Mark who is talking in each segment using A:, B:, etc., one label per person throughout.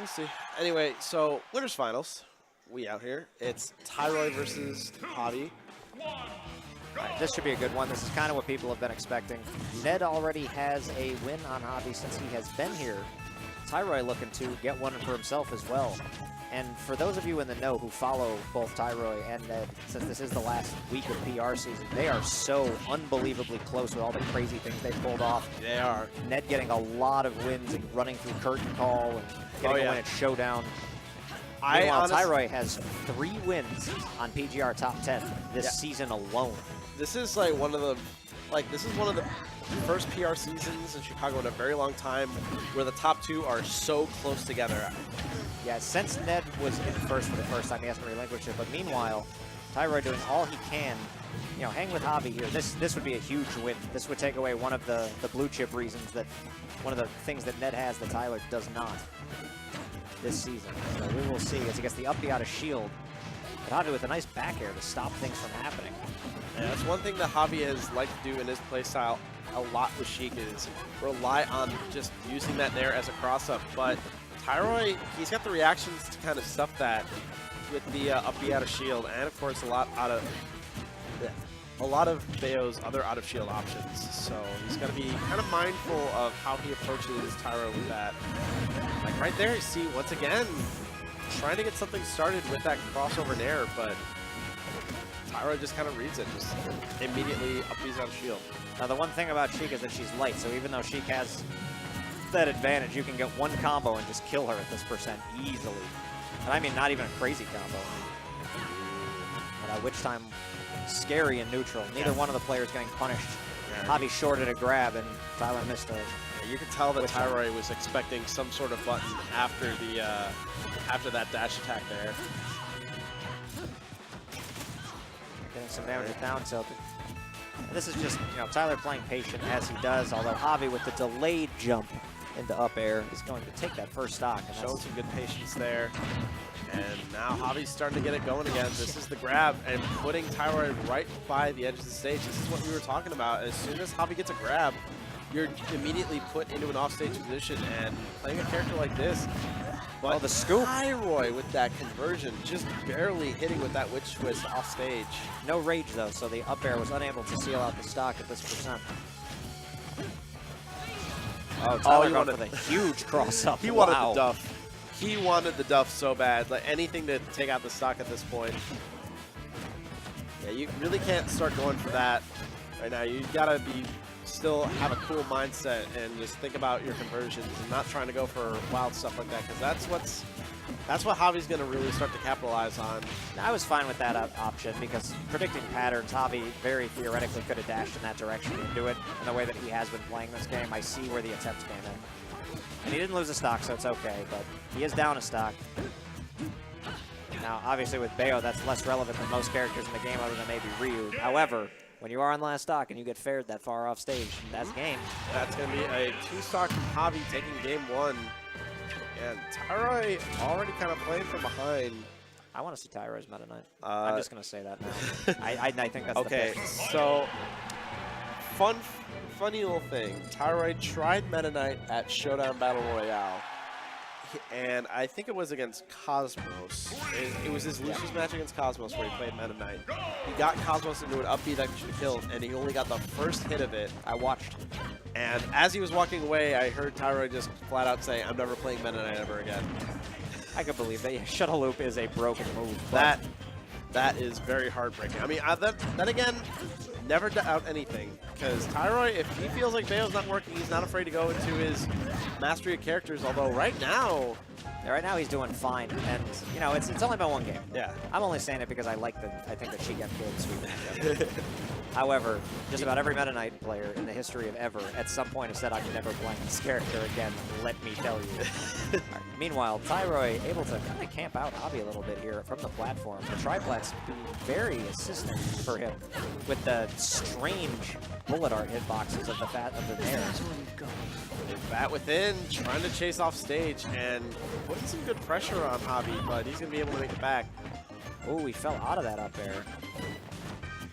A: we'll see. Anyway, so winners finals. We out here. It's Tyroy versus Javi.
B: Right, this should be a good one. This is kind of what people have been expecting. Ned already has a win on Javi since he has been here. Tyroy looking to get one for himself as well. And for those of you in the know who follow both Tyroy and Ned, since this is the last week of PR season, they are so unbelievably close with all the crazy things they pulled off.
A: They are.
B: Ned getting a lot of wins and running through Curtain Call and getting a win at Showdown. Meanwhile, Tyroy has 3 wins on PGR Top 10 this season alone.
A: This is like one of the first PR seasons in Chicago in a very long time where the top 2 are so close together.
B: Yeah, since Ned was in first for the first time, he hasn't relinquished it. But meanwhile, Tyroy doing all he can, you know, hang with Javi here. This would be a huge win. This would take away one of the blue chip reasons that, one of the things that Ned has that Tyroy does not this season. So we will see as he gets the up B out of shield. But Javi with a nice back air to stop things from happening.
A: Yeah, that's one thing that Javi has liked to do in his playstyle a lot with Sheik is rely on just using that nair as a cross-up. But Tyroy, he's got the reactions to kind of stuff that with the up B out of shield, and of course a lot of Bayo's other out of shield options. So he's got to be kind of mindful of how he approaches Tyroy with that. Like right there, you see once again trying to get something started with that crossover nair, but Tyroy just kind of reads it, just immediately up B's out of shield.
B: Now the one thing about Sheik is that she's light, so even though Sheik has that advantage, you can get one combo and just kill her at this percent easily. And I mean not even a crazy combo. But at which time, scary and neutral. Neither one of the players getting punished. Javi shorted a grab and Tyler missed it.
A: You could tell that Tyroy was expecting some sort of button after the after that dash attack there.
B: Getting some damage with down tilt. And this is just, you know, Tyler playing patient as he does, although Javi with the delayed jump into up air is going to take that first stock. And
A: showing some good patience there. And now Javi's starting to get it going again. This is the grab and putting Tyroy right by the edge of the stage. This is what we were talking about. As soon as Javi gets a grab, you're immediately put into an offstage position, and playing a character like this, but
B: the scoop.
A: Tyroy with that conversion, just barely hitting with that witch twist off stage.
B: No rage though, so the up air was unable to seal out the stock at this percent. Oh, Tyler going for the huge cross up.
A: He wanted the duff. He wanted the duff so bad, like anything to take out the stock at this point. Yeah, you really can't start going for that right now. You gotta still have a cool mindset and just think about your conversions and not trying to go for wild stuff like that, because that's what Javi's going to really start to capitalize on.
B: I was fine with that option because predicting patterns, Javi very theoretically could have dashed in that direction and do it in the way that he has been playing this game. I see where the attempt came in. And he didn't lose a stock, so it's okay, but he is down a stock. Now, obviously with Bayo, that's less relevant than most characters in the game other than maybe Ryu. However, when you are on last stock and you get fared that far off stage, that's game.
A: That's going to be a 2-stock from Javi taking game 1. And Tyroy already kind of playing from behind.
B: I want to see Tyroy's Meta Knight. I'm just going to say that now. I think that's
A: okay. So funny little thing. Tyroy tried Meta Knight at Showdown Battle Royale. And I think it was against Cosmos. It was his Lucius match against Cosmos where he played Meta Knight. He got Cosmos into an up B that should have killed, and he only got the first hit of it. I watched. And as he was walking away, I heard Tyroy just flat out say, "I'm never playing Meta Knight ever again."
B: I could believe that. Shuttle Loop is a broken move.
A: That is very heartbreaking. I mean, then again, never doubt anything. Because Tyroy, if he feels like Bayo's not working, he's not afraid to go into his mastery of characters. Although right now
B: he's doing fine. And you know, it's only been one game.
A: Yeah.
B: I'm only saying it because I think that she got killed this week. However, just about every Meta Knight player in the history of ever at some point has said, "I'm never playing this character again, let me tell you." Right. Meanwhile, Tyroy able to kind of camp out Javi a little bit here from the platform. The triplats be very assistant for him with the strange bullet art hitboxes of the nair.
A: Bat within, trying to chase off stage and putting some good pressure on Javi, but he's going to be able to make it back.
B: Oh, he fell out of that up air.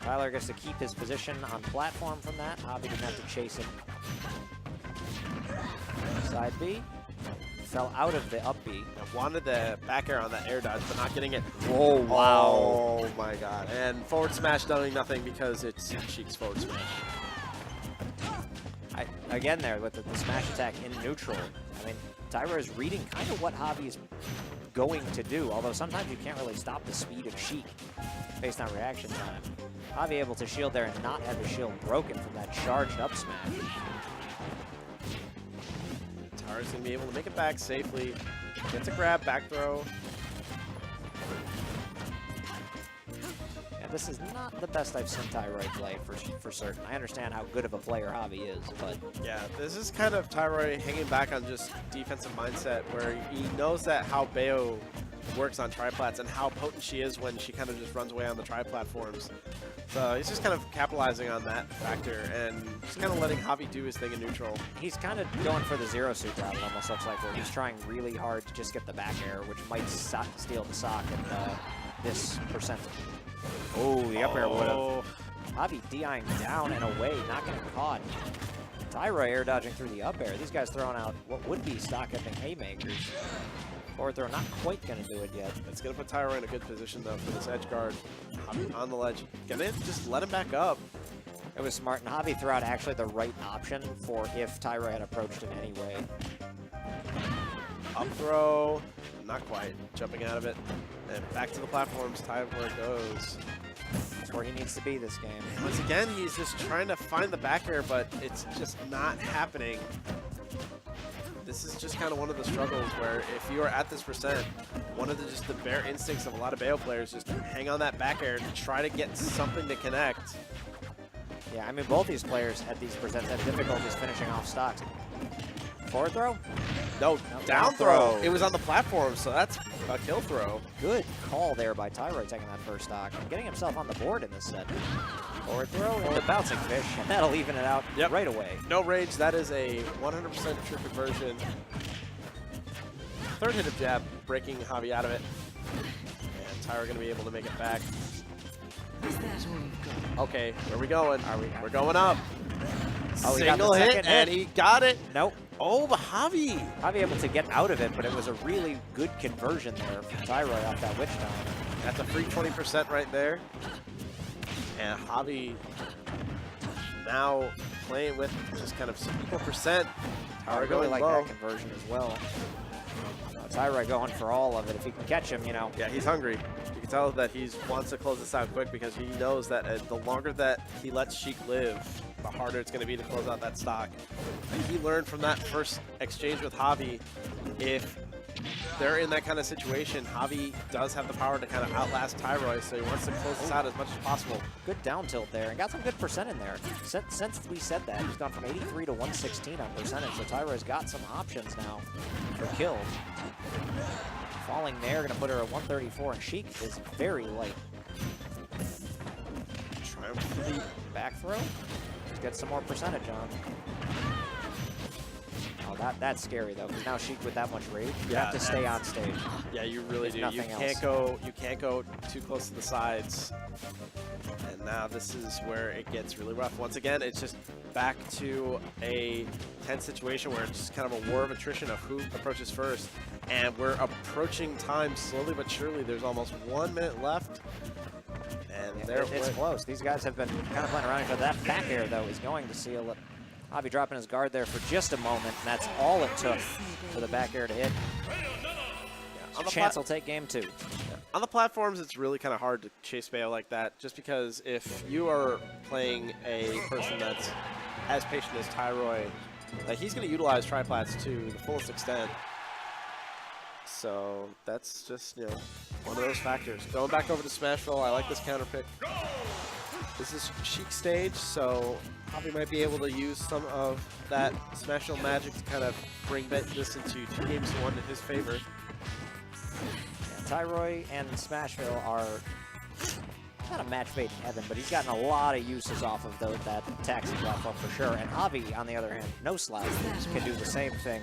B: Tyler gets to keep his position on platform from that. Javi didn't have to chase him. Side B. fell out of the up B.
A: I wanted the back air on that air dodge, but not getting it.
B: Whoa, wow.
A: Oh my god. And forward smash doing nothing because it's Sheik's forward smash.
B: Again there with the smash attack in neutral. I mean, Tyroy is reading kind of what Javi's going to do, although sometimes you can't really stop the speed of Sheik based on reaction time. Javi able to shield there and not have his shield broken from that charged up smash.
A: Tyroy's going to be able to make it back safely. Gets a grab, back throw.
B: Yeah, this is not the best I've seen Tyroy play for certain. I understand how good of a player Javi is, but...
A: Yeah, this is kind of Tyroy hanging back on just defensive mindset where he knows that how Bayo works on triplats and how potent she is when she kind of just runs away on the tri-platforms. So he's just kind of capitalizing on that factor and just kind of letting Javi do his thing in neutral.
B: He's kind of going for the zero suit route, it almost looks like, where he's trying really hard to just get the back air, which might steal the sock at this percent. Oh, the up air would have. Javi DIing down and away, not getting caught. Tyroy air dodging through the up air. These guys throwing out what would be stock ending haymakers. Forward throw, not quite going to do it yet.
A: It's going to put Tyroy in a good position, though, for this edge guard. Javi on the ledge. Gonna just let him back up.
B: It was smart, and Javi threw out actually the right option for if Tyroy had approached in any way.
A: Up throw, not quite. Jumping out of it. And back to the platforms, Tyroy goes.
B: That's where he needs to be this game.
A: Once again, he's just trying to find the back air, but it's just not happening. This is just kind of one of the struggles where if you are at this percent, one of the bare instincts of a lot of Bayo players is to hang on that back air to try to get something to connect.
B: Yeah, I mean, both these players at these percents have difficulties finishing off stocks. Forward throw?
A: No, down throw. It was on the platform, so that's a kill throw.
B: Good call there by Tyroy taking that first stock and getting himself on the board in this set. Forward throw and the bouncing fish, and that'll even it out right away.
A: No rage. That is a 100% true conversion. Third hit of jab, breaking Javi out of it. And Tyroy going to be able to make it back. Okay, where are we going? We're going up.
B: Oh,
A: Single hit, and he got it.
B: Nope.
A: Oh, but Javi
B: able to get out of it, but it was a really good conversion there from Tyroy off that witch time.
A: That's a free 20% right there. And Javi now playing with just kind of some equal percent.
B: I really like that conversion as well. Tyroy going for all of it. If he can catch him, you know.
A: Yeah, he's hungry. You can tell that he wants to close this out quick because he knows that the longer that he lets Sheik live, the harder it's going to be to close out that stock. And he learned from that first exchange with Javi, if they're in that kind of situation, Javi does have the power to kind of outlast Tyroy, so he wants to close this out as much as possible.
B: Good down tilt there, and got some good percent in there. Since we said that, he's gone from 83 to 116 on percentage, so Tyroy's got some options now for kill. Falling there, gonna put her at 134, and Sheik is very light.
A: Triumphantly
B: back throw. Get some more percentage on. Oh, that's scary though, because now Sheik with that much rage, you have to stay on stage.
A: Yeah, you really do. You can't go too close to the sides. And now this is where it gets really rough. Once again, it's just back to a tense situation where it's just kind of a war of attrition of who approaches first. And we're approaching time slowly but surely. There's almost 1 minute left. And
B: yeah, it's close. These guys have been kind of playing around each other. That back air, though, is going to seal it. Javi dropping his guard there for just a moment, and that's all it took for the back air to hit. Yeah, chance will take game 2.
A: Yeah. On the platforms, it's really kind of hard to chase Bayo like that, just because if you are playing a person that's as patient as Tyroy, like he's going to utilize triplats to the fullest extent. So that's just, you know, one of those factors. Going back over to Smashville, I like this counter pick. This is Sheik stage, so Javi might be able to use some of that Smashville magic to kind of bring this into 2 games to 1 in his favor.
B: Yeah, Tyroy and Smashville are not a match made in heaven, but he's gotten a lot of uses off of that taxi platform for sure. And Javi, on the other hand, no slouch, can do the same thing.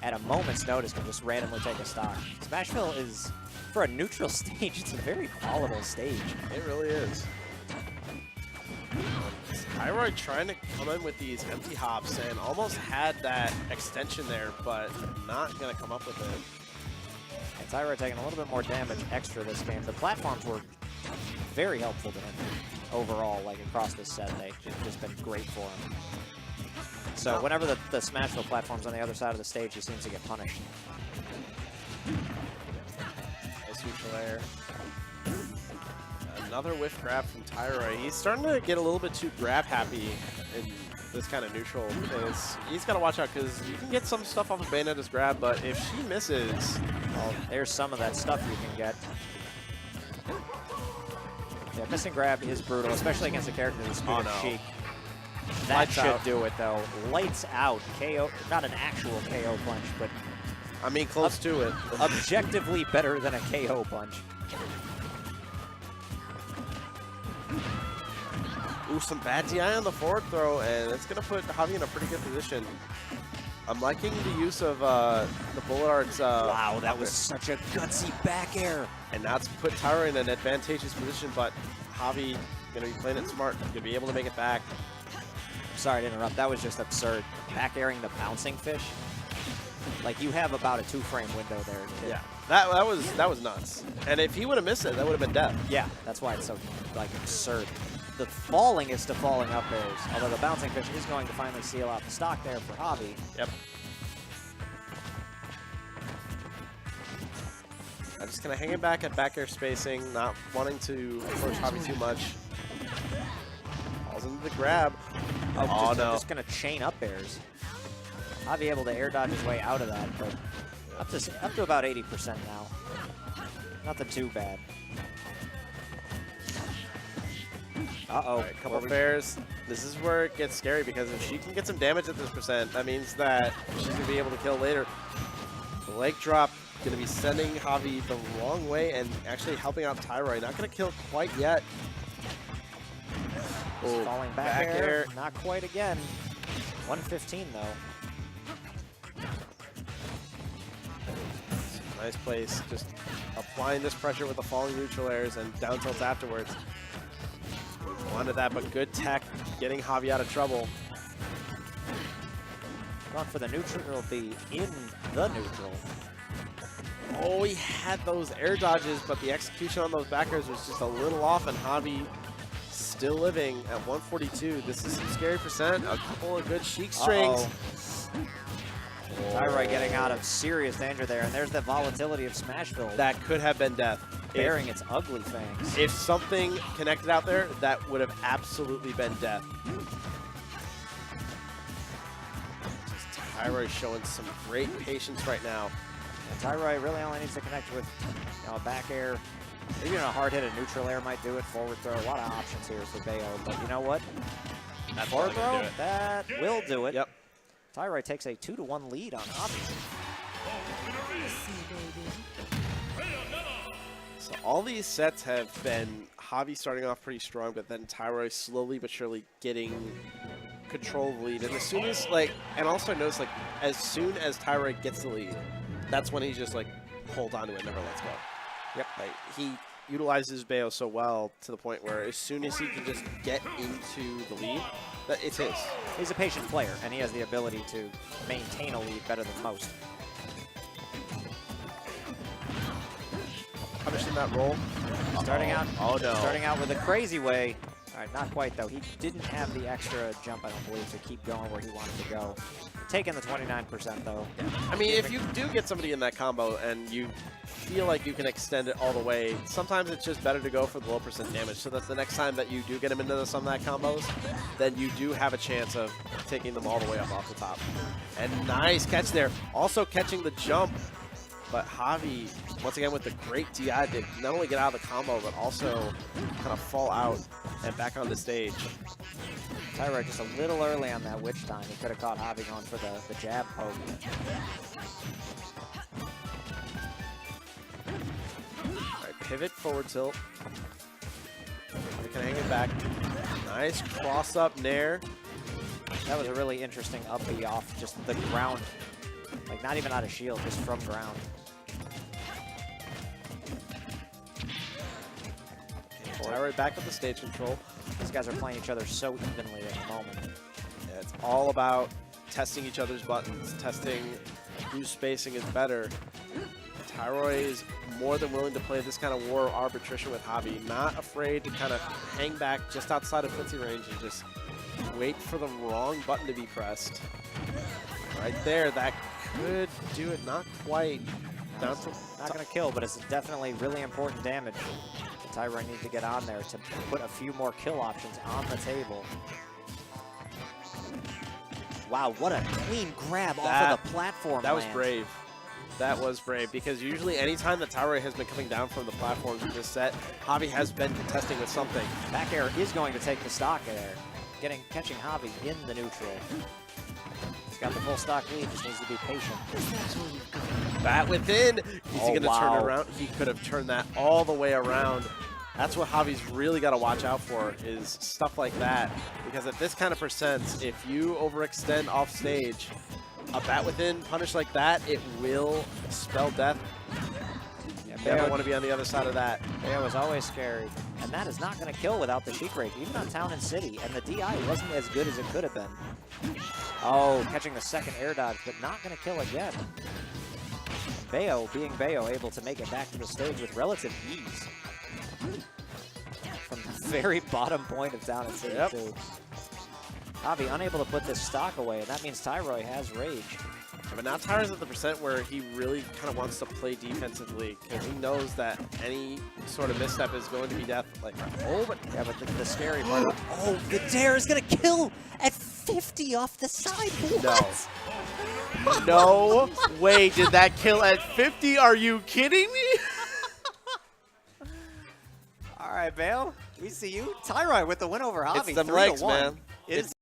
B: At a moment's notice, can just randomly take a stock. Smashville is, for a neutral stage, it's a very volatile stage.
A: It really is. Tyroy trying to come in with these empty hops and almost had that extension there, but not going to come up with it.
B: And Tyroy taking a little bit more damage extra this game. The platforms were very helpful to him overall, like across this set. They've just been great for him. So whenever the Smashville platform's on the other side of the stage, he seems to get punished.
A: Nice neutral air. Another whiff grab from Tyroy. He's starting to get a little bit too grab happy in this kind of neutral. He's got to watch out because you can get some stuff off of Bayonetta's grab, but if she misses,
B: well, there's some of that stuff you can get. Yeah, missing grab is brutal, especially against a character that's good as Sheik. That
A: Lights
B: should
A: out.
B: do it, though. Lights out. KO, not an actual KO punch, but
A: I mean, close to it.
B: Objectively better than a KO punch.
A: Ooh, some bad DI on the forward throw, and it's going to put Javi in a pretty good position. I'm liking the use of the bullet arts.
B: Wow, that was such a gutsy back air.
A: And that's put Tyroy in an advantageous position, but Javi going to be playing it smart. Going to be able to make it back.
B: Sorry to interrupt. That was just absurd. Back airing the bouncing fish. Like, you have about a 2-frame window there.
A: Yeah, that was nuts. And if he would have missed it, that would have been death.
B: Yeah, that's why it's so like absurd. The falling is to falling up airs, although the bouncing fish is going to finally seal out the stock there for Javi.
A: Yep. I'm just going to hang it back at back air spacing, not wanting to approach Javi too much. Falls into the grab.
B: Oh, no. Just going to chain up airs. Javi able to air dodge his way out of that, but up to about 80% now. Nothing too bad. Uh-oh.
A: Right, couple fares. This is where it gets scary because if she can get some damage at this percent, that means that she's going to be able to kill later. The leg drop going to be sending Javi the wrong way and actually helping out Tyroy. Not going to kill quite yet.
B: Oh, falling back air. Not quite again. 115 though.
A: Nice place. Just applying this pressure with the falling neutral airs and down tilts afterwards. Wanted that, but good tech, getting Javi out of trouble.
B: Going for the neutral B in the neutral.
A: Oh, he had those air dodges, but the execution on those backers was just a little off, and Javi still living at 142. This is some scary percent. A couple of good Sheik strings.
B: Tyroy getting out of serious danger there, and there's the volatility of Smashville.
A: That could have been death.
B: Bearing its ugly fangs.
A: If something connected out there, that would have absolutely been death. Just Tyroy showing some great patience right now.
B: And Tyroy really only needs to connect with a back air. Maybe even a hard hit, a neutral air might do it. Forward throw, a lot of options here for Bayo. But you know what?
A: That
B: forward throw, that will do it.
A: Yep.
B: Tyroy takes a 2-1 lead on Javi.
A: So all these sets have been Javi starting off pretty strong, but then Tyroy slowly but surely getting control of the lead. And as soon as, and also notice, as soon as Tyroy gets the lead, that's when he's just hold on to it, never lets go. Yep. He utilizes Bayo so well to the point where as soon as he can just get into the lead, that it's his.
B: He's a patient player, and he has the ability to maintain a lead better than most.
A: Punishing that roll.
B: Starting out.
A: Oh no.
B: Starting out with a crazy way. All right, not quite though. He didn't have the extra jump, I don't believe, to keep going where he wanted to go. Taking the 29% though.
A: I mean, if you do get somebody in that combo and you feel like you can extend it all the way, sometimes it's just better to go for the low percent damage so that the next time that you do get him into some of that combos, then you do have a chance of taking them all the way up off the top. And nice catch there. Also catching the jump. But Javi, once again, with the great DI, did not only get out of the combo, but also kind of fall out and back on the stage.
B: Tyroy just a little early on that witch time. He could have caught Javi going for the jab poke.
A: All right, pivot, forward tilt. We can hang it back. Nice cross up nair.
B: That was a really interesting up B off just the ground. Not even out of shield, just from ground.
A: Tyroy back with the stage control. He's
B: guys are playing each other so evenly at the moment.
A: Yeah, it's all about testing each other's buttons, testing whose spacing is better. Tyroy is more than willing to play this kind of war of arbitration with Javi, not afraid to kind of hang back just outside of footsie range and just wait for the wrong button to be pressed. Right there, that could do it, not quite. Down to
B: Not going to kill, but it's definitely really important damage. Tyroy needs to get on there to put a few more kill options on the table. Wow, what a clean grab off of the platform.
A: That was brave. That was brave, because usually anytime that Tyroy has been coming down from the platforms in this set, Javi has been contesting with something.
B: Back air is going to take the stock air, catching Javi in the neutral. He's got the full stock lead, just needs to be patient.
A: Bat within. Is he going to turn it around? He could have turned that all the way around. That's what Javi's really got to watch out for, is stuff like that. Because at this kind of percents, if you overextend off stage, a bat within punish like that, it will spell death. Yeah, you don't want to be on the other side of that.
B: Bayo was always scary. And that is not going to kill without the Sheik rake, even on Town and City. And the DI wasn't as good as it could have been. Oh, catching the second air dodge, but not going to kill again. Bayo, being Bayo, able to make it back to the stage with relative ease. From the very bottom point of Town and City, too. Javi unable to put this stock away, and that means Tyroy has rage.
A: Yeah, but now Tyroy's at the percent where he really kind of wants to play defensively, because he knows that any sort of misstep is going to be death. Like, oh, but
B: yeah, but the scary part. Oh, the dare is gonna kill at 50 off the side. What?
A: No. No way did that kill at 50. Are you kidding me?
B: All right, Bayo, we see you. Tyroy with the win over Javi.
A: It's them legs,
B: 3-1.
A: man.
B: It's